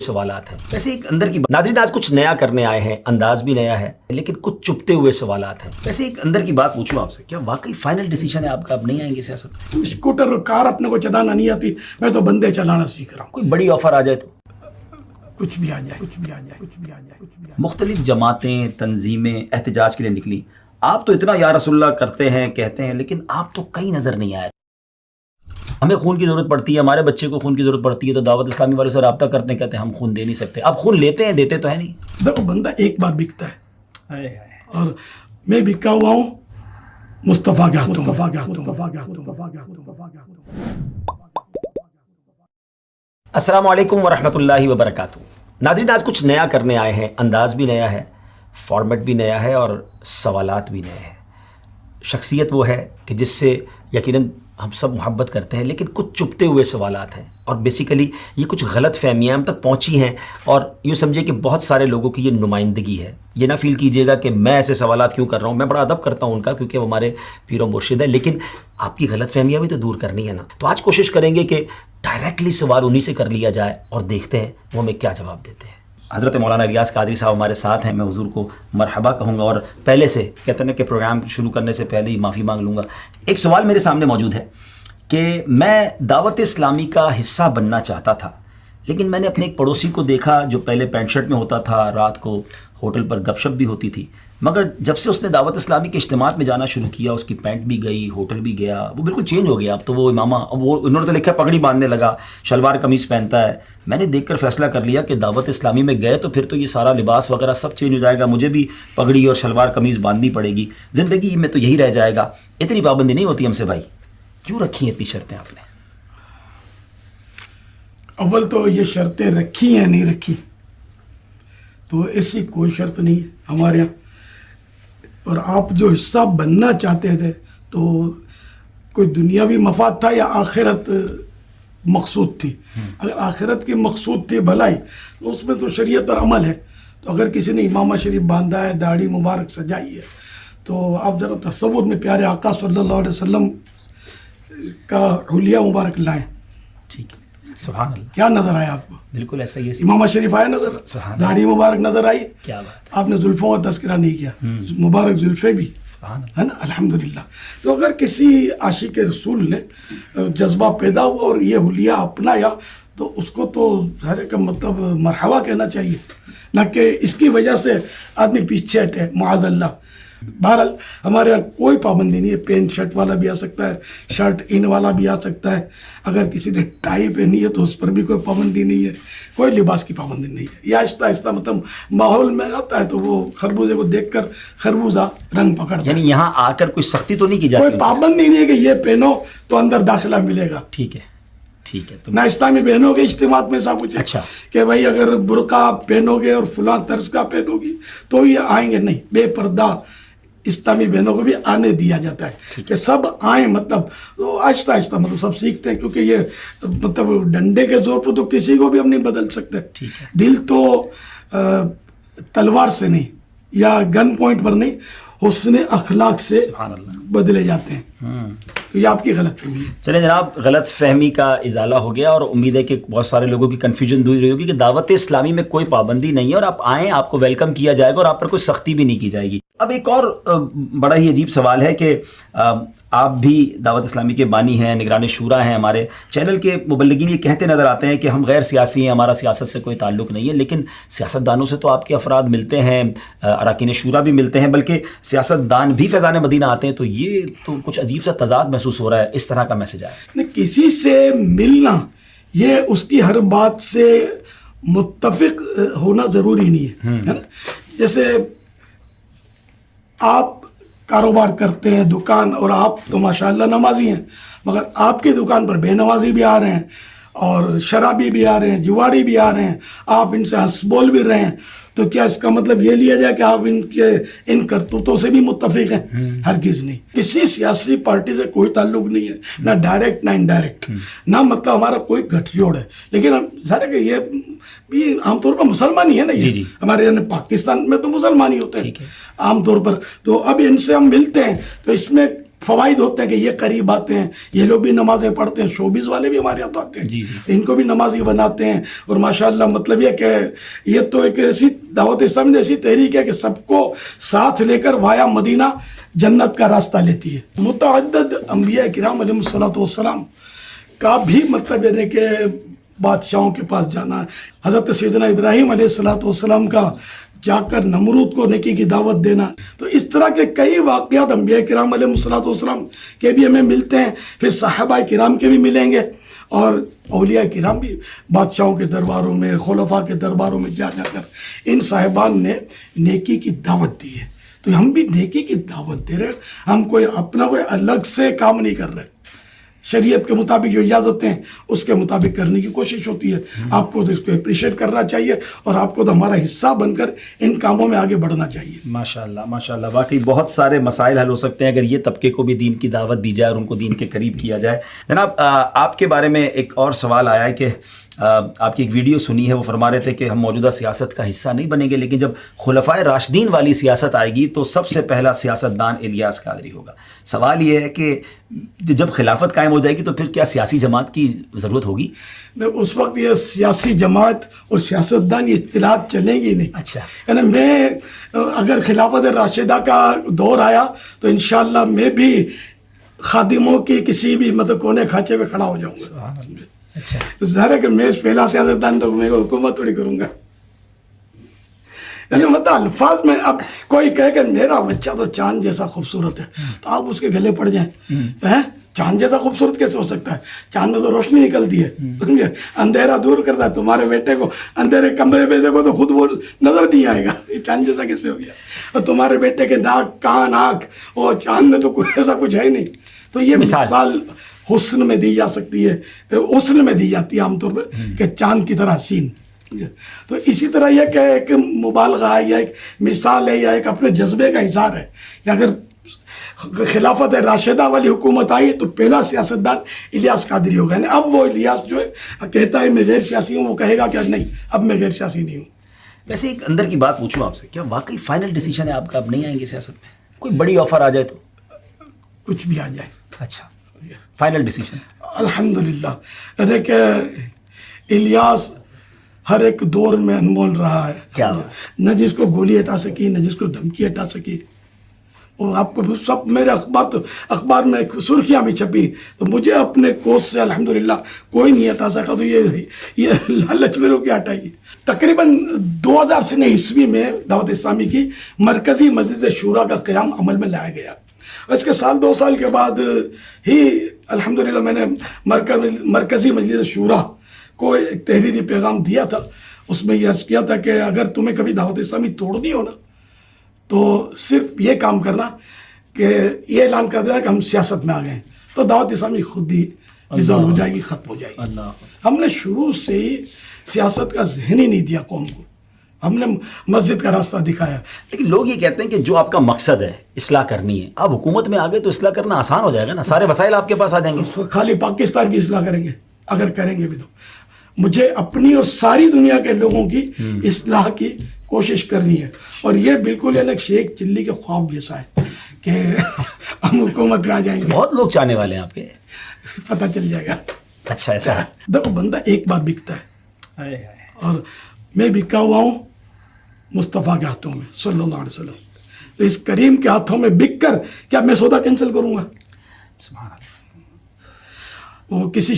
سوالات ہیں، ویسے ایک اندر کی ناظرین آج کچھ نیا کرنے آئے ہیں، انداز بھی نیا ہے لیکن کچھ چپتے ہوئے سوالات ہیں۔ ویسے ایک اندر کی بات پوچھوں آپ سے، کیا واقعی فائنل ڈیسیجن ہے آپ کا، اب نہیں آئیں گے سیاست؟ اسکوٹر اور کار اپنے کو چلانا نہیں آتی، میں تو بندے چلانا سیکھ رہا ہوں۔ کوئی بڑی آفر آ جائے تو کچھ بھی آ جائے، کچھ بھی آ جائے، کچھ بھی آ جائے، کچھ بھی آ جائے۔ مختلف جماعتیں تنظیمیں احتجاج کے لیے نکلی، آپ تو اتنا یا رسول اللہ کرتے ہیں کہتے ہیں لیکن آپ تو کہیں نظر نہیں آئے۔ ہمیں خون کی ضرورت پڑتی ہے، ہمارے بچے کو خون کی ضرورت پڑتی ہے تو دعوت اسلامی والے سے رابطہ کرتے ہیں، کہتے ہیں ہم خون دے نہیں سکتے۔ آپ خون لیتے ہیں، دیتے تو ہے نہیں۔ دیکھو بندہ ایک بار بکتا ہے اور میں بکا ہوا ہوں مصطفیٰ کے ہاتھوں میں۔ السلام علیکم ورحمۃ اللہ وبرکاتہ۔ ناظرین آج کچھ نیا کرنے آئے ہیں، انداز بھی نیا ہے، فارمیٹ بھی نیا ہے اور سوالات بھی نئے ہیں۔ شخصیت وہ ہے کہ جس سے یقیناً ہم سب محبت کرتے ہیں لیکن کچھ چپتے ہوئے سوالات ہیں اور بیسیکلی یہ کچھ غلط فہمیاں ہم تک پہنچی ہیں اور یوں سمجھے کہ بہت سارے لوگوں کی یہ نمائندگی ہے۔ یہ نہ فیل کیجیے گا کہ میں ایسے سوالات کیوں کر رہا ہوں، میں بڑا ادب کرتا ہوں ان کا کیونکہ وہ ہمارے پیر و مرشد ہیں، لیکن آپ کی غلط فہمیاں بھی تو دور کرنی ہے نا۔ تو آج کوشش کریں گے کہ ڈائریکٹلی سوال انہی سے کر لیا جائے اور دیکھتے ہیں وہ ہمیں کیا جواب دیتے ہیں۔ حضرت مولانا الیاس قادری صاحب ہمارے ساتھ ہیں، میں حضور کو مرحبا کہوں گا اور پہلے سے کہتے ہیں کہ پروگرام شروع کرنے سے پہلے ہی معافی مانگ لوں گا۔ ایک سوال میرے سامنے موجود ہے کہ میں دعوت اسلامی کا حصہ بننا چاہتا تھا لیکن میں نے اپنے ایک پڑوسی کو دیکھا جو پہلے پینٹ شرٹ میں ہوتا تھا، رات کو ہوٹل پر گپ شپ بھی ہوتی تھی، مگر جب سے اس نے دعوت اسلامی کے اجتماعات میں جانا شروع کیا اس کی پینٹ بھی گئی، ہوٹل بھی گیا، وہ بالکل چینج ہو گیا۔ اب تو وہ امامہ، وہ انہوں نے تو لکھا پگڑی باندھنے لگا، شلوار قمیض پہنتا ہے۔ میں نے دیکھ کر فیصلہ کر لیا کہ دعوت اسلامی میں گئے تو پھر تو یہ سارا لباس وغیرہ سب چینج ہو جائے گا، مجھے بھی پگڑی اور شلوار قمیض باندھنی پڑے گی، زندگی میں تو یہی رہ جائے گا۔ اتنی پابندی نہیں ہوتی ہم سے بھائی، کیوں رکھی ہیں اتنی شرطیں آپ نے؟ اول تو یہ شرطیں رکھی ہیں نہیں رکھی تو ایسی کوئی شرط نہیں ہے ہمارے یہاں، اور آپ جو حصہ بننا چاہتے تھے تو کوئی دنیاوی مفاد تھا یا آخرت مقصود تھی؟ اگر آخرت کی مقصود تھی بھلائی تو اس میں تو شریعت پر عمل ہے۔ تو اگر کسی نے امامہ شریف باندھا ہے، داڑھی مبارک سجائی ہے، تو آپ ذرا تصور میں پیارے آقا صلی اللہ علیہ وسلم کا حلیہ مبارک لائیں، ٹھیک ہے، سبحان اللہ، کیا نظر آیا آپ کو؟ بالکل ایسا ہی ہے، امامہ شریف آیا نظر، سبحان داڑھی مبارک نظر آئی، کیا بات آپ نے زلفوں کا تذکرہ نہیں کیا، مبارک زلفیں بھی، سبحان اللہ۔ ہے نا، الحمدللہ۔ تو اگر کسی عاشق رسول نے جذبہ پیدا ہوا اور یہ حلیہ اپنایا تو اس کو تو ہر کا مطلب مرحبا کہنا چاہیے، نہ کہ اس کی وجہ سے آدمی پیچھے ہٹے، معاذ اللہ۔ بہرحال ہمارے یہاں کوئی پابندی نہیں ہے، پینٹ شرٹ والا بھی آ سکتا ہے، شرٹ ان والا بھی آ سکتا ہے، اگر کسی نے ٹائی پہنی ہے تو اس پر بھی کوئی پابندی نہیں ہے، کوئی لباس کی پابندی نہیں ہے۔ یہ آہستہ آہستہ مطلب ماحول میں آتا ہے تو وہ خربوزے کو دیکھ کر خربوزہ رنگ پکڑتا ہے، یعنی یہاں آ کر کوئی سختی تو نہیں کی جاتی؟ کوئی پابندی نہیں ہے کہ یہ پہنو تو اندر داخلہ ملے گا۔ ٹھیک ہے، ٹھیک ہے، تو نہ اسلامی بہنوں کے اجتماعات میں ایسا کچھ ہے اچھا کہ بھائی اگر برقع پہنو گے اور فلاں طرز کا پہنو گی تو یہ آئیں گے، نہیں، بے پردہ اسلامی بہنوں کو بھی آنے دیا جاتا ہے کہ سب آئیں، مطلب آہستہ آہستہ مطلب سب سیکھتے ہیں، کیونکہ یہ مطلب ڈنڈے کے زور پر تو کسی کو بھی ہم نہیں بدل سکتے، دل تو تلوار سے نہیں یا گن پوائنٹ پر نہیں، حسن اخلاق سے بدلے جاتے ہیں۔ تو یہ آپ کی غلط فہمی ہے۔ چلیں جناب، غلط فہمی کا ازالہ ہو گیا اور امید ہے کہ بہت سارے لوگوں کی کنفیوژن دور رہی ہوگی کہ دعوت اسلامی میں کوئی پابندی نہیں ہے اور آپ آئیں، آپ کو ویلکم کیا جائے گا اور آپ پر کوئی سختی بھی نہیں کی جائے گی۔ اب ایک اور بڑا ہی عجیب سوال ہے کہ آپ بھی دعوت اسلامی کے بانی ہیں، نگران شورا ہیں، ہمارے چینل کے مبلغین یہ کہتے نظر آتے ہیں کہ ہم غیر سیاسی ہیں، ہمارا سیاست سے کوئی تعلق نہیں ہے، لیکن سیاست دانوں سے تو آپ کے افراد ملتے ہیں، اراکین شورا بھی ملتے ہیں، بلکہ سیاست دان بھی فیضان مدینہ آتے ہیں، تو یہ تو کچھ عجیب سا تضاد محسوس ہو رہا ہے، اس طرح کا میسج آیا؟ کسی سے ملنا یہ اس کی ہر بات سے متفق ہونا ضروری نہیں ہے نا۔ جیسے آپ کاروبار کرتے ہیں، دکان، اور آپ تو ماشاءاللہ نمازی ہیں، مگر آپ کی دکان پر بے نمازی بھی آ رہے ہیں اور شرابی بھی آ رہے ہیں، جواری بھی آ رہے ہیں، آپ ان سے ہنس بول بھی رہے ہیں، تو کیا اس کا مطلب یہ لیا جائے کہ آپ ان کرتوتوں سے بھی متفق ہیں؟ ہرگز نہیں۔ کسی سیاسی پارٹی سے کوئی تعلق نہیں ہے، نہ ڈائریکٹ نہ انڈائریکٹ، نہ مطلب ہمارا کوئی گٹھ جوڑ ہے، لیکن ہم ظاہر ہے کہ یہ بھی عام طور پر مسلمان ہی ہے نا، یہ ہمارے یعنی پاکستان میں تو مسلمان ہی ہوتے ہیں عام طور پر، تو اب ان سے ہم ملتے ہیں تو اس میں فوائد ہوتے ہیں کہ یہ قریب آتے ہیں, یہ لوگ بھی نمازیں پڑھتے ہیں, شوبز والے بھی ہمارے یہاں آتے ہیں, جی جی, ان کو بھی نمازی بناتے ہیں. اور ماشاءاللہ مطلب یہ کہ یہ تو ایک ایسی دعوت اسلامی ایسی تحریک ہے کہ سب کو ساتھ لے کر وایا مدینہ جنت کا راستہ لیتی ہے. متعدد انبیاء کرام علیہ الصلوۃ والسلام کا بھی مطلب یہ کہ بادشاہوں کے پاس جانا ہے. حضرت سیدنا ابراہیم علیہ الصلوۃ والسلام کا جا کر نمرود کو نیکی کی دعوت دینا. تو اس طرح کے کئی واقعات انبیاء کرام علیہ الصلوۃ والسلام کے بھی ہمیں ملتے ہیں, پھر صحابہ کرام کے بھی ملیں گے, اور اولیاء کرام بھی بادشاہوں کے درباروں میں, خلفاء کے درباروں میں جا جا کر ان صاحبان نے نیکی کی دعوت دی ہے. تو ہم بھی نیکی کی دعوت دے رہے ہیں, ہم کوئی اپنا کوئی الگ سے کام نہیں کر رہے. شریعت کے مطابق جو اجازتیں ہیں اس کے مطابق کرنے کی کوشش ہوتی ہے. آپ کو تو اس کو اپریشیٹ کرنا چاہیے, اور آپ کو تو ہمارا حصہ بن کر ان کاموں میں آگے بڑھنا چاہیے. ماشاءاللہ ماشاءاللہ, واقعی بہت سارے مسائل حل ہو سکتے ہیں اگر یہ طبقے کو بھی دین کی دعوت دی جائے اور ان کو دین کے قریب کیا جائے. جناب, آپ کے بارے میں ایک اور سوال آیا ہے کہ آپ کی ایک ویڈیو سنی ہے, وہ فرما رہے تھے کہ ہم موجودہ سیاست کا حصہ نہیں بنیں گے, لیکن جب خلفائے راشدین والی سیاست آئے گی تو سب سے پہلا سیاستدان الیاس قادری ہوگا. سوال یہ ہے کہ جب خلافت قائم ہو جائے گی تو پھر کیا سیاسی جماعت کی ضرورت ہوگی؟ اس وقت یہ سیاسی جماعت اور سیاستدان یہ اطلاعات چلیں گی نہیں. اچھا, یعنی میں اگر خلافت راشدہ کا دور آیا تو انشاءاللہ میں بھی خادموں کی کسی بھی مطلب کونے کھانچے میں کھڑا ہو جاؤں گا. اچھا, تو ظاہر ہے کہ میں پہلا سیاستدان تو میں حکومت تھوڑی کروں گا. یعنی مطلب الفاظ میں اب کوئی کہے کہ میرا بچہ تو چاند جیسا خوبصورت ہے تو آپ اس کے گلے پڑ جائیں. چاند جیسا خوبصورت کیسے ہو سکتا ہے؟ چاند میں تو روشنی نکلتی ہے, سمجھے, اندھیرا دور کرتا ہے. تمہارے بیٹے کو اندھیرے کمرے میں دیکھو تو خود وہ نظر نہیں آئے گا, یہ چاند جیسا کیسے ہو گیا؟ اور تمہارے بیٹے کے ناک, کان, آنکھ, اور چاند میں تو کوئی ایسا کچھ ہے ہی نہیں. تو یہ مثال حسن میں دی جا سکتی ہے, حسن میں دی جاتی ہے عام طور پہ کہ چاند کی طرح حسین. تو اسی طرح یہ کہ ایک مبالغہ ہے یا ایک مثال ہے یا ایک اپنے جذبے کا اظہار ہے کہ اگر خلافت راشدہ والی حکومت آئی تو پہلا سیاستدان الیاس قادری ہوگا. یعنی اب وہ الیاس جو ہے کہتا ہے میں غیر سیاسی ہوں, وہ کہے گا کہ نہیں اب میں غیر سیاسی نہیں ہوں. ویسے ایک اندر کی بات پوچھوں آپ سے, کیا واقعی فائنل ڈیسیجن ہے آپ کا اب نہیں آئیں گے سیاست میں؟ کوئی بڑی آفر آ جائے تو؟ کچھ بھی آ جائے. اچھا, فائنل ڈیسیجن الحمدللہ. ارے کہ الیاس ہر ایک دور میں انمول رہا ہے. کیا نہ جس کو گولی ہٹا سکی, نہ جس کو دھمکی ہٹا سکی. اور آپ کو سب میرے اخبار میں سرخیاں بھی چھپی تو مجھے اپنے کوس سے الحمدللہ کوئی نہیں ہٹا سکا. تو یہ لالچ میرے کو کیا ہٹائیے. تقریباً 2000 عیسوی میں دعوت اسلامی کی مرکزی مجلس شورا کا قیام عمل میں لایا گیا. اس کے سال 2 سال کے بعد ہی الحمدللہ میں نے مرکزی مجلس شورا کو ایک تحریری پیغام دیا تھا. اس میں یہ عرض کیا تھا کہ اگر تمہیں کبھی دعوت اسلامی توڑنی ہو نا تو صرف یہ کام کرنا کہ یہ اعلان کر دینا کہ ہم سیاست میں آ گئے, تو دعوت اسلامی خود ہی ریزالو ہو جائے گی, ختم ہو جائے گی. ہم نے شروع سے ہی سیاست کا ذہن ہی نہیں دیا قوم کو, ہم نے مسجد کا راستہ دکھایا. لیکن لوگ یہ کہتے ہیں کہ جو آپ کا مقصد ہے اصلاح کرنی ہے, آپ حکومت میں آ گئے تو اصلاح کرنا آسان ہو جائے گا نا, سارے وسائل آپ کے پاس آ جائیں گے. خالی پاکستان کی اصلاح کریں گے, اگر کریں گے بھی تو مجھے اپنی اور ساری دنیا کے لوگوں کی اصلاح کی کوشش کرنی ہے. اور یہ بالکل ایک شیخ چلی کے خواب جیسا ہے کہ ہم حکومت میں آ جائیں گے. بہت لوگ چاہنے والے ہیں آپ کے, پتہ چل جائے گا. اچھا, ایسا ہے. دیکھو بندہ ایک بار بکتا ہے, اور میں بکا ہوا ہوں مصطفیٰ کے ہاتھوں میں صلی اللہ علیہ وسلم. تو اس کریم کے ہاتھوں میں بک کر کیا میں سودا کینسل کروں گا؟ وہ کسی